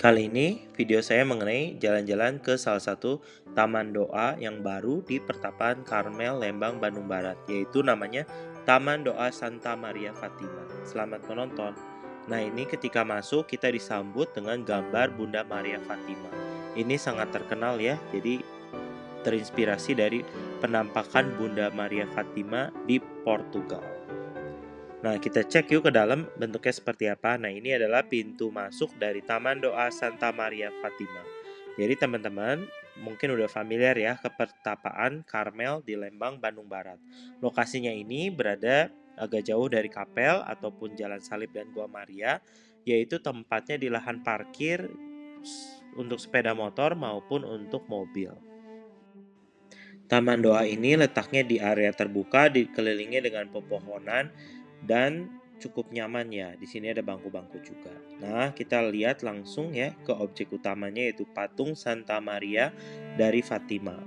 Kali ini video saya mengenai jalan-jalan ke salah satu taman doa yang baru di Pertapaan Karmel, Lembang, Bandung Barat, yaitu namanya Taman Doa Santa Maria Fatima. Selamat menonton. Nah, ini ketika masuk kita disambut dengan gambar Bunda Maria Fatima. Ini sangat terkenal ya, jadi terinspirasi dari penampakan Bunda Maria Fatima di Portugal. Nah, kita cek yuk ke dalam bentuknya seperti apa. Nah, ini adalah pintu masuk dari Taman Doa Santa Maria Fatima. Jadi teman-teman mungkin udah familiar ya ke Pertapaan Karmel di Lembang, Bandung Barat. Lokasinya ini berada agak jauh dari kapel ataupun Jalan Salib dan Gua Maria, yaitu tempatnya di lahan parkir untuk sepeda motor maupun untuk mobil. Taman doa ini letaknya di area terbuka, dikelilingi dengan pepohonan dan cukup nyaman ya. Di sini ada bangku-bangku juga. Nah, kita lihat langsung ya ke objek utamanya yaitu patung Santa Maria dari Fatima.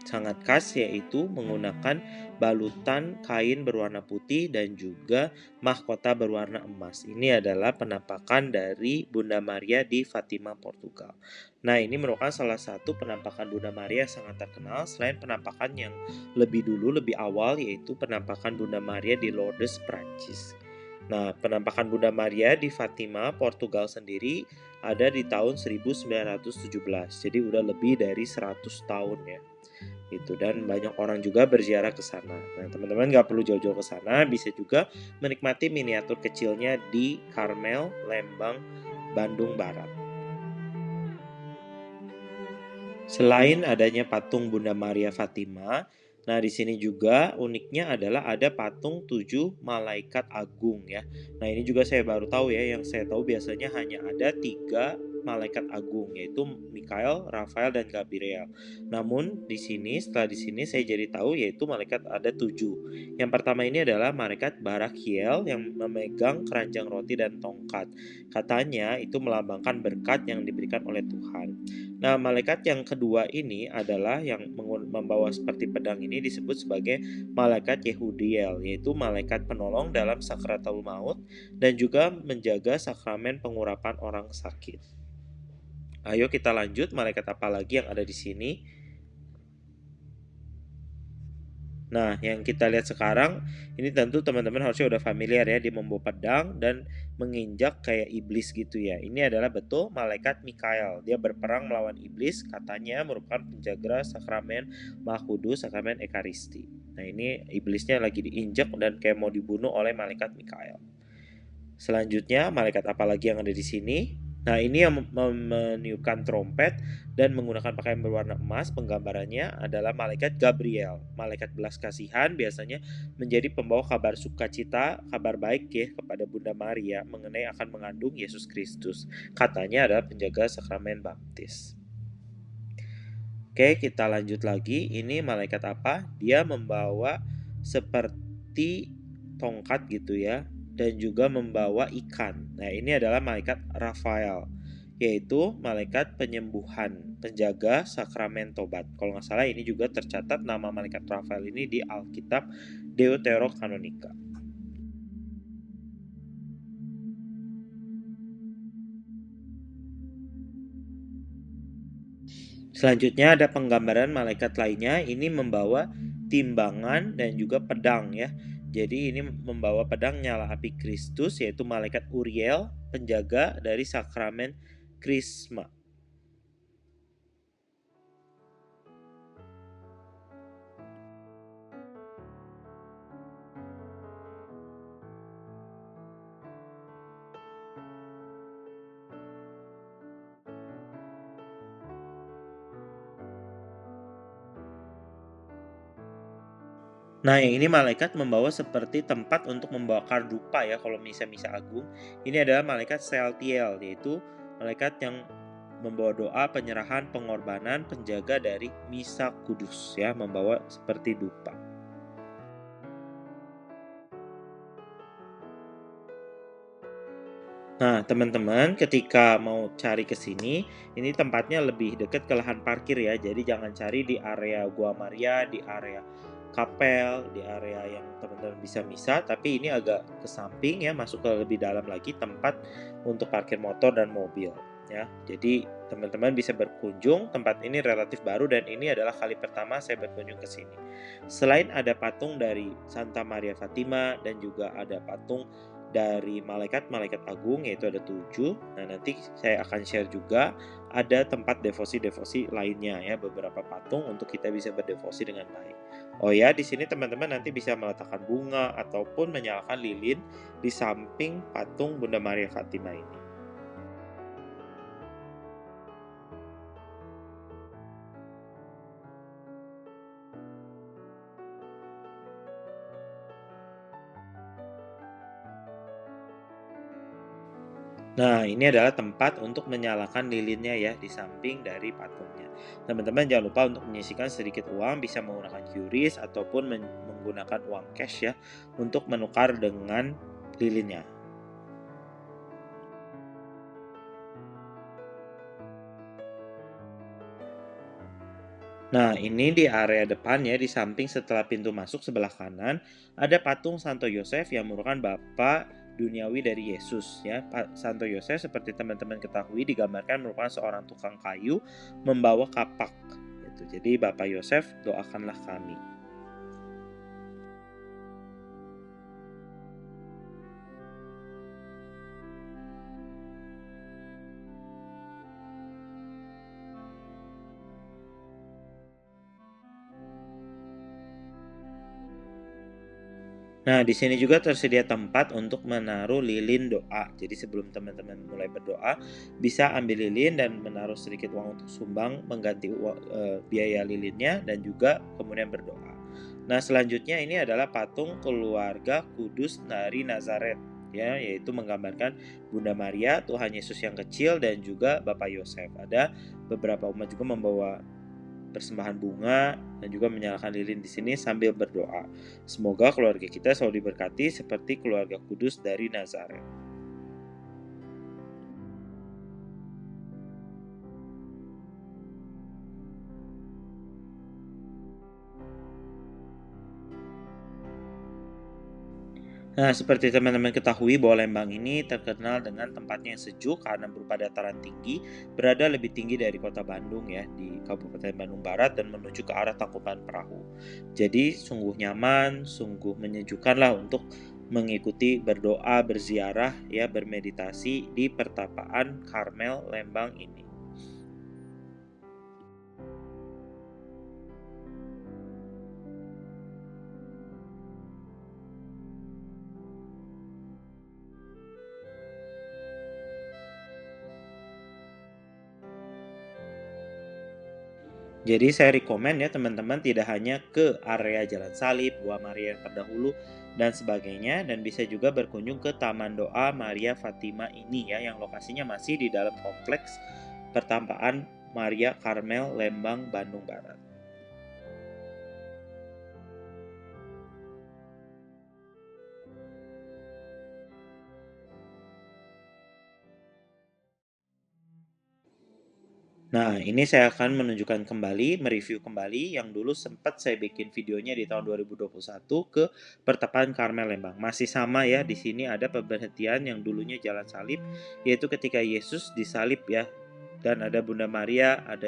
Sangat khas yaitu menggunakan balutan kain berwarna putih dan juga mahkota berwarna emas. Ini adalah penampakan dari Bunda Maria di Fatima, Portugal. Nah, ini merupakan salah satu penampakan Bunda Maria yang sangat terkenal selain penampakan yang lebih dulu, lebih awal yaitu penampakan Bunda Maria di Lourdes, Prancis. Nah, penampakan Bunda Maria di Fatima, Portugal sendiri ada di tahun 1917. Jadi udah lebih dari 100 tahun ya. Itu dan banyak orang juga berziarah ke sana. Nah, teman-teman nggak perlu jauh-jauh ke sana, bisa juga menikmati miniatur kecilnya di Karmel, Lembang, Bandung Barat. Selain adanya patung Bunda Maria Fatima, nah di sini juga uniknya adalah ada patung 7 malaikat agung ya. Nah, ini juga saya baru tahu ya, yang saya tahu biasanya hanya ada 3 malaikat agung yaitu Mikael, Rafael dan Gabriel. Namun setelah di sini saya jadi tahu yaitu malaikat ada 7. Yang pertama ini adalah malaikat Barakiel yang memegang keranjang roti dan tongkat. Katanya itu melambangkan berkat yang diberikan oleh Tuhan. Nah, malaikat yang kedua ini adalah yang membawa seperti pedang ini disebut sebagai malaikat Yehudiel, yaitu malaikat penolong dalam sakratul maut dan juga menjaga sakramen pengurapan orang sakit. Ayo kita lanjut, malaikat apa lagi yang ada di sini? Nah, yang kita lihat sekarang, ini tentu teman-teman harusnya udah familiar ya, dia membawa pedang dan menginjak kayak iblis gitu ya. Ini adalah betul malaikat Mikael. Dia berperang melawan iblis, katanya merupakan penjaga sakramen Maha Kudus, sakramen Ekaristi. Nah, ini iblisnya lagi diinjak dan kayak mau dibunuh oleh malaikat Mikael. Selanjutnya, malaikat apa lagi yang ada di sini? Nah, ini yang meniupkan trompet dan menggunakan pakaian berwarna emas. Penggambarannya adalah malaikat Gabriel. Malaikat belas kasihan biasanya menjadi pembawa kabar sukacita, kabar baik ya kepada Bunda Maria mengenai akan mengandung Yesus Kristus. Katanya adalah penjaga sakramen baptis. Oke, kita lanjut lagi. Ini malaikat apa? Dia membawa seperti tongkat gitu ya, dan juga membawa ikan. Nah, ini adalah malaikat Rafael, yaitu malaikat penyembuhan, penjaga sakramen tobat. Kalau nggak salah ini juga tercatat nama malaikat Rafael ini di Alkitab Deuterokanonika. Selanjutnya ada penggambaran malaikat lainnya, ini membawa timbangan dan juga pedang ya. Jadi ini membawa pedang nyala api Kristus yaitu malaikat Uriel, penjaga dari sakramen Krisma. Nah, yang ini malaikat membawa seperti tempat untuk membakar dupa ya kalau misa-misa agung. Ini adalah malaikat Sealtiel, yaitu malaikat yang membawa doa, penyerahan, pengorbanan, penjaga dari misa kudus ya, membawa seperti dupa. Nah, teman-teman, ketika mau cari ke sini, ini tempatnya lebih dekat ke lahan parkir ya. Jadi jangan cari di area Gua Maria, di area kapel, di area yang teman-teman bisa misa, tapi ini agak ke samping ya, masuk ke lebih dalam lagi tempat untuk parkir motor dan mobil. ya. Jadi teman-teman bisa berkunjung, tempat ini relatif baru dan ini adalah kali pertama saya berkunjung ke sini. Selain ada patung dari Santa Maria Fatima dan juga ada patung dari malaikat-malaikat agung, yaitu ada 7. Nah, nanti saya akan share juga ada tempat devosi-devosi lainnya ya, beberapa patung untuk kita bisa berdevosi dengan baik. Oh ya, di sini teman-teman nanti bisa meletakkan bunga ataupun menyalakan lilin di samping patung Bunda Maria Fatima ini. Nah, ini adalah tempat untuk menyalakan lilinnya ya, di samping dari patungnya. Teman-teman jangan lupa untuk menyisihkan sedikit uang, bisa menggunakan QRIS ataupun menggunakan uang cash ya, untuk menukar dengan lilinnya. Nah, ini di area depan ya, di samping setelah pintu masuk sebelah kanan, ada patung Santo Yosef yang merupakan Bapa duniawi dari Yesus ya. Santo Yosef seperti teman-teman ketahui digambarkan merupakan seorang tukang kayu membawa kapak gitu. Jadi Bapak Yosef, doakanlah kami. Nah, di sini juga tersedia tempat untuk menaruh lilin doa. Jadi sebelum teman-teman mulai berdoa, bisa ambil lilin dan menaruh sedikit uang untuk sumbang mengganti biaya lilinnya dan juga kemudian berdoa. Nah, selanjutnya ini adalah patung keluarga kudus dari Nazaret ya, yaitu menggambarkan Bunda Maria, Tuhan Yesus yang kecil dan juga Bapak Yosef. Ada beberapa umat juga membawa persembahan bunga dan juga menyalakan lilin di sini sambil berdoa. Semoga keluarga kita selalu diberkati seperti keluarga kudus dari Nazaret. Nah, seperti teman-teman ketahui bahwa Lembang ini terkenal dengan tempatnya yang sejuk karena berupa dataran tinggi, berada lebih tinggi dari kota Bandung ya, di Kabupaten Bandung Barat dan menuju ke arah Tangkuban Perahu. Jadi sungguh nyaman, sungguh menyejukkan lah untuk mengikuti berdoa, berziarah ya, bermeditasi di pertapaan Karmel Lembang ini. Jadi saya rekomen ya teman-teman tidak hanya ke area Jalan Salib, Gua Maria yang terdahulu dan sebagainya, dan bisa juga berkunjung ke Taman Doa Maria Fatima ini ya, yang lokasinya masih di dalam kompleks Pertampaan Maria Karmel Lembang Bandung Barat. Nah, ini saya akan menunjukkan kembali, mereview kembali yang dulu sempat saya bikin videonya di tahun 2021 ke Pertapaan Karmel Lembang. Masih sama ya, di sini ada pemberhentian yang dulunya Jalan Salib, yaitu ketika Yesus disalib ya. Dan ada Bunda Maria, ada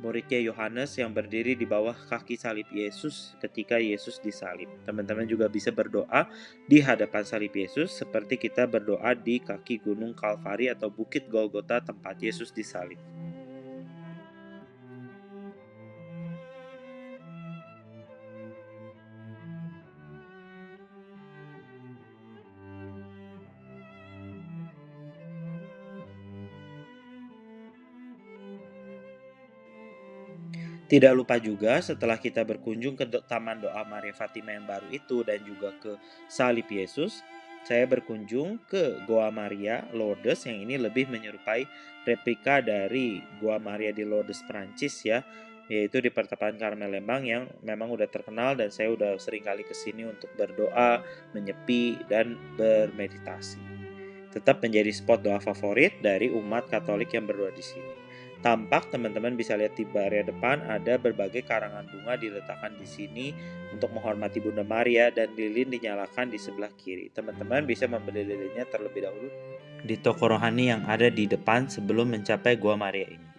muridnya Yohanes yang berdiri di bawah kaki salib Yesus ketika Yesus disalib. Teman-teman juga bisa berdoa di hadapan salib Yesus seperti kita berdoa di kaki Gunung Kalvari atau Bukit Golgota tempat Yesus disalib. Tidak lupa juga setelah kita berkunjung ke Taman Doa Maria Fatima yang baru itu dan juga ke Salib Yesus, saya berkunjung ke Goa Maria Lourdes yang ini lebih menyerupai replika dari Goa Maria di Lourdes Prancis ya, yaitu di Pertapaan Karmel Lembang yang memang udah terkenal dan saya udah sering kali kesini untuk berdoa, menyepi, dan bermeditasi. Tetap menjadi spot doa favorit dari umat Katolik yang berdoa di sini. Tampak teman-teman bisa lihat di area depan ada berbagai karangan bunga diletakkan di sini untuk menghormati Bunda Maria, dan lilin dinyalakan di sebelah kiri. Teman-teman bisa membeli lilinnya terlebih dahulu di toko rohani yang ada di depan sebelum mencapai Gua Maria ini.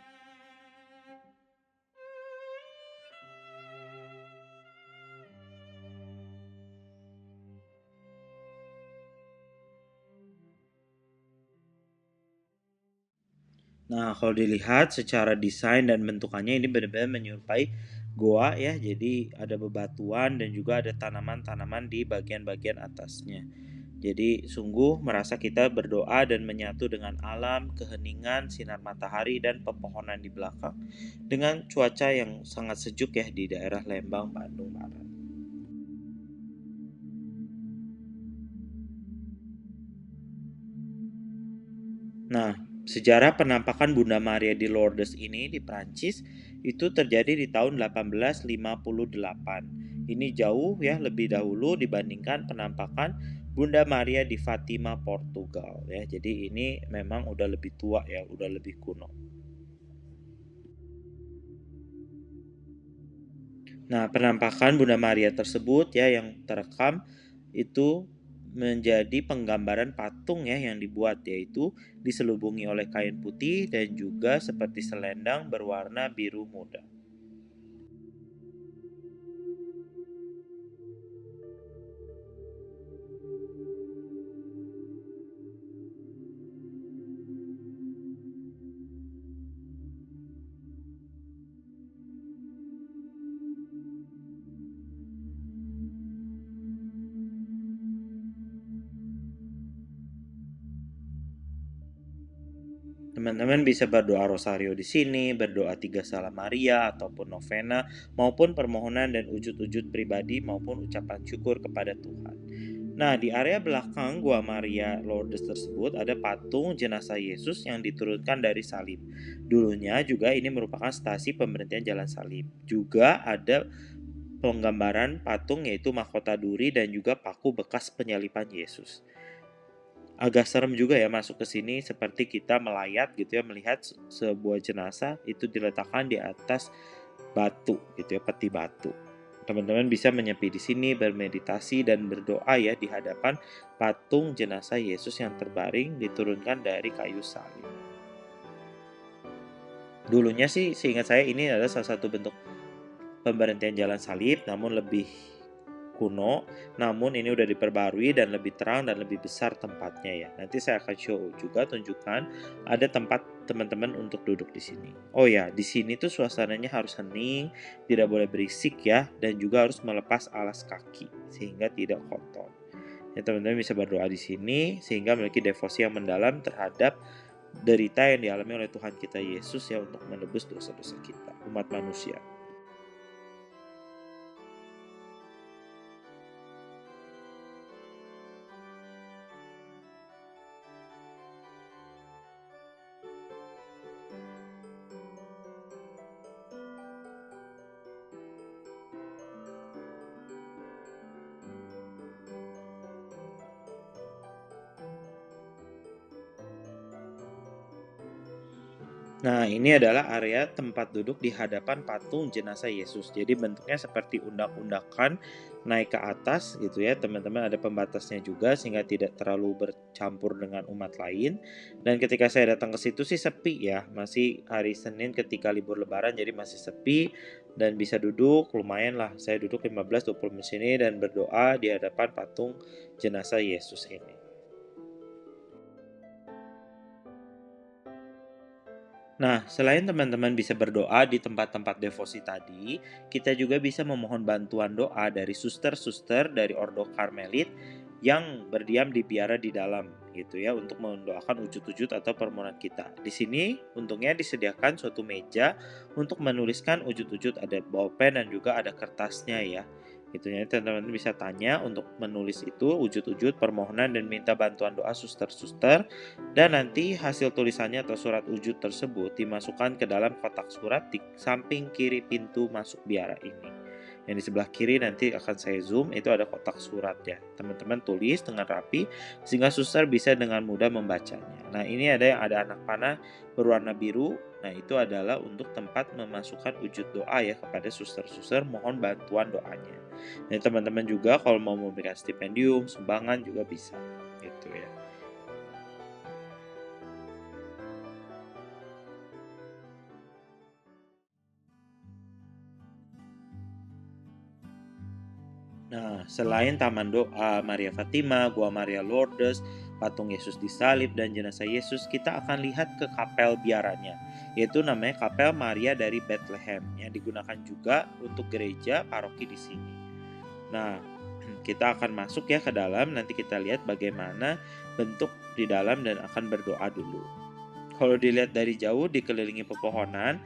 Nah, kalau dilihat secara desain dan bentukannya ini benar-benar menyerupai goa ya. Jadi ada bebatuan dan juga ada tanaman-tanaman di bagian-bagian atasnya. Jadi sungguh merasa kita berdoa dan menyatu dengan alam, keheningan, sinar matahari, dan pepohonan di belakang dengan cuaca yang sangat sejuk ya di daerah Lembang, Bandung Barat. Nah, sejarah penampakan Bunda Maria di Lourdes ini di Prancis itu terjadi di tahun 1858. Ini jauh ya lebih dahulu dibandingkan penampakan Bunda Maria di Fatima, Portugal ya. Jadi ini memang udah lebih tua ya, udah lebih kuno. Nah, penampakan Bunda Maria tersebut ya yang terekam itu menjadi penggambaran patung ya yang dibuat, yaitu diselubungi oleh kain putih dan juga seperti selendang berwarna biru muda. Teman-teman bisa berdoa rosario di sini, berdoa tiga salam Maria ataupun novena, maupun permohonan dan wujud-wujud pribadi maupun ucapan syukur kepada Tuhan. Nah, di area belakang Gua Maria Lourdes tersebut ada patung jenazah Yesus yang diturunkan dari salib. Dulunya juga ini merupakan stasi pemberhentian jalan salib. Juga ada penggambaran patung yaitu mahkota duri dan juga paku bekas penyalipan Yesus. Agak serem juga ya masuk ke sini seperti kita melayat gitu ya, melihat sebuah jenazah itu diletakkan di atas batu gitu ya, peti batu. Teman-teman bisa menyepi di sini, bermeditasi dan berdoa ya di hadapan patung jenazah Yesus yang terbaring diturunkan dari kayu salib. Dulunya sih seingat saya ini adalah salah satu bentuk pemberhentian jalan salib, namun lebih kuno, namun ini udah diperbarui dan lebih terang dan lebih besar tempatnya ya. Nanti saya akan show juga tunjukkan ada tempat teman-teman untuk duduk di sini. Oh ya, di sini tuh suasananya harus hening, tidak boleh berisik ya, dan juga harus melepas alas kaki sehingga tidak kotor. Ya, teman-teman bisa berdoa di sini sehingga memiliki devosi yang mendalam terhadap derita yang dialami oleh Tuhan kita Yesus ya untuk menebus dosa-dosa kita, umat manusia. Nah, ini adalah area tempat duduk di hadapan patung jenazah Yesus. Jadi bentuknya seperti undak-undakan naik ke atas gitu ya. Teman-teman ada pembatasnya juga sehingga tidak terlalu bercampur dengan umat lain. Dan ketika saya datang ke situ sih sepi ya. Masih hari Senin ketika libur lebaran jadi masih sepi dan bisa duduk lumayan lah. Saya duduk 15-20 menit sini dan berdoa di hadapan patung jenazah Yesus ini. Nah, selain teman-teman bisa berdoa di tempat-tempat devosi tadi, kita juga bisa memohon bantuan doa dari suster-suster dari Ordo Karmelit yang berdiam di biara di dalam gitu ya untuk mendoakan wujud-wujud atau permohonan kita. Di sini untungnya disediakan suatu meja untuk menuliskan wujud-wujud, ada bolpen dan juga ada kertasnya ya. Gitu ya, teman-teman bisa tanya untuk menulis itu wujud-wujud permohonan dan minta bantuan doa suster-suster, dan nanti hasil tulisannya atau surat wujud tersebut dimasukkan ke dalam kotak surat di samping kiri pintu masuk biara ini. Yang di sebelah kiri nanti akan saya zoom, itu ada kotak surat ya. Teman-teman tulis dengan rapi sehingga suster bisa dengan mudah membacanya. Nah, ini ada yang ada anak panah berwarna biru. Nah, itu adalah untuk tempat memasukkan wujud doa ya kepada suster-suster, mohon bantuan doanya. Dan teman-teman juga kalau mau memberikan stipendium, sumbangan juga bisa gitu ya. Nah, selain Taman Doa, Maria Fatima, Gua Maria Lourdes, patung Yesus disalib, dan jenazah Yesus, kita akan lihat ke kapel biaranya, yaitu namanya Kapel Maria dari Bethlehem, yang digunakan juga untuk gereja paroki di sini. Nah, kita akan masuk ya ke dalam, nanti kita lihat bagaimana bentuk di dalam dan akan berdoa dulu. Kalau dilihat dari jauh dikelilingi pepohonan,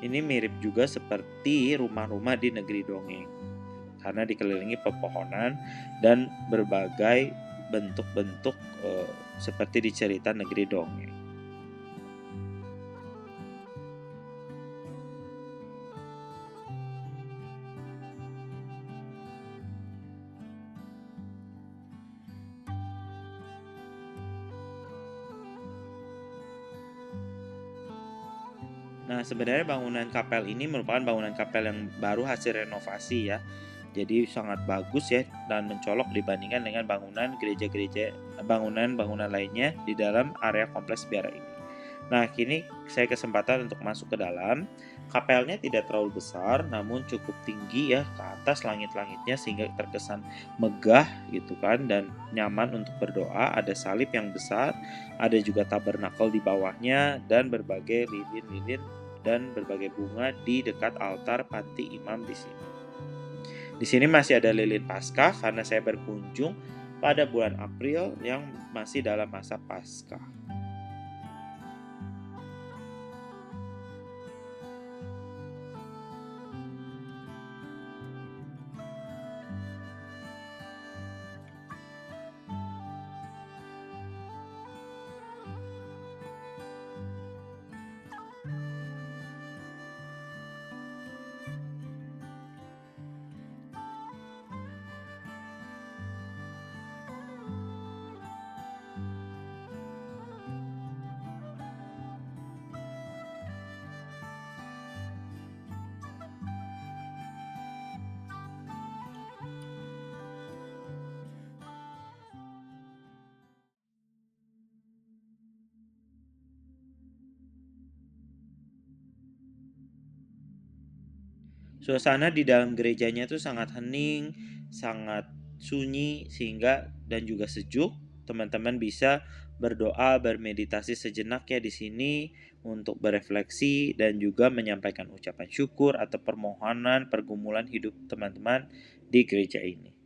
ini mirip juga seperti rumah-rumah di negeri dongeng karena dikelilingi pepohonan dan berbagai bentuk-bentuk seperti di cerita negeri dongeng. Nah, sebenarnya bangunan kapel ini merupakan bangunan kapel yang baru hasil renovasi ya. Jadi sangat bagus ya dan mencolok dibandingkan dengan bangunan-bangunan lainnya di dalam area kompleks biara ini. Nah, kini saya kesempatan untuk masuk ke dalam. Kapelnya tidak terlalu besar, namun cukup tinggi ya ke atas langit-langitnya sehingga terkesan megah gitu kan dan nyaman untuk berdoa. Ada salib yang besar, ada juga tabernakel di bawahnya dan berbagai lilin-lilin dan berbagai bunga di dekat altar panti imam di sini. Di sini masih ada lilin Paskah karena saya berkunjung pada bulan April yang masih dalam masa Paskah. Suasana di dalam gerejanya itu sangat hening, sangat sunyi sehingga dan juga sejuk. Teman-teman bisa berdoa, bermeditasi sejenak ya di sini untuk berefleksi dan juga menyampaikan ucapan syukur atau permohonan pergumulan hidup teman-teman di gereja ini.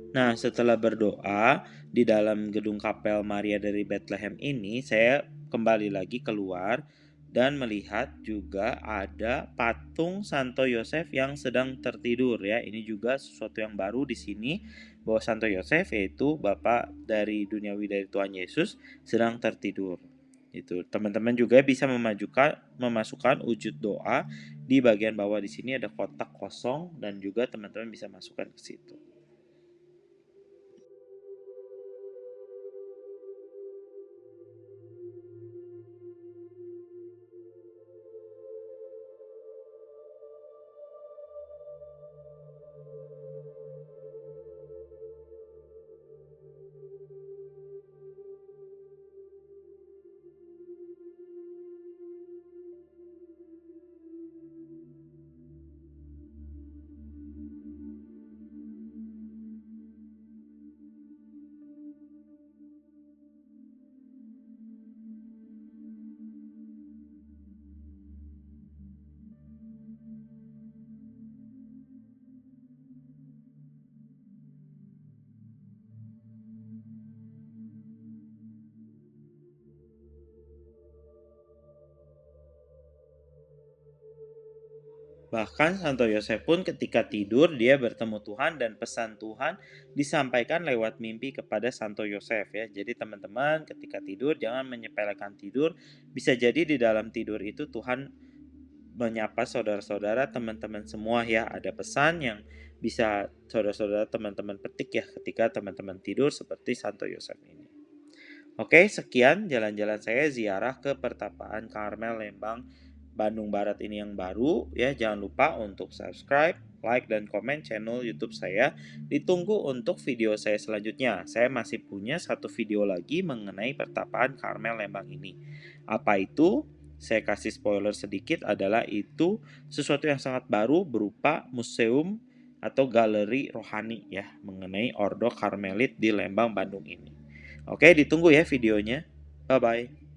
Nah, setelah berdoa di dalam gedung kapel Maria dari Bethlehem ini, saya kembali lagi keluar dan melihat juga ada patung Santo Yosef yang sedang tertidur ya. Ini juga sesuatu yang baru di sini bahwa Santo Yosef yaitu Bapa dari duniawi dari Tuhan Yesus sedang tertidur. Itu teman-teman juga bisa memasukkan wujud doa di bagian bawah di sini ada kotak kosong dan juga teman-teman bisa masukkan ke situ. Bahkan Santo Yosef pun ketika tidur dia bertemu Tuhan dan pesan Tuhan disampaikan lewat mimpi kepada Santo Yosef ya. Jadi teman-teman ketika tidur jangan menyepelekan tidur. Bisa jadi di dalam tidur itu Tuhan menyapa saudara-saudara, teman-teman semua ya. Ada pesan yang bisa saudara-saudara teman-teman petik ya ketika teman-teman tidur seperti Santo Yosef ini. Oke, sekian jalan-jalan saya ziarah ke Pertapaan Karmel Lembang, Bandung Barat ini yang baru ya. Jangan lupa untuk subscribe, like, dan komen channel YouTube saya. Ditunggu untuk video saya selanjutnya. Saya masih punya satu video lagi mengenai Pertapaan Karmel Lembang ini. Apa itu? Saya kasih spoiler sedikit adalah itu sesuatu yang sangat baru berupa museum atau galeri rohani ya mengenai Ordo Karmelit di Lembang, Bandung ini. Oke, ditunggu ya videonya. Bye-bye.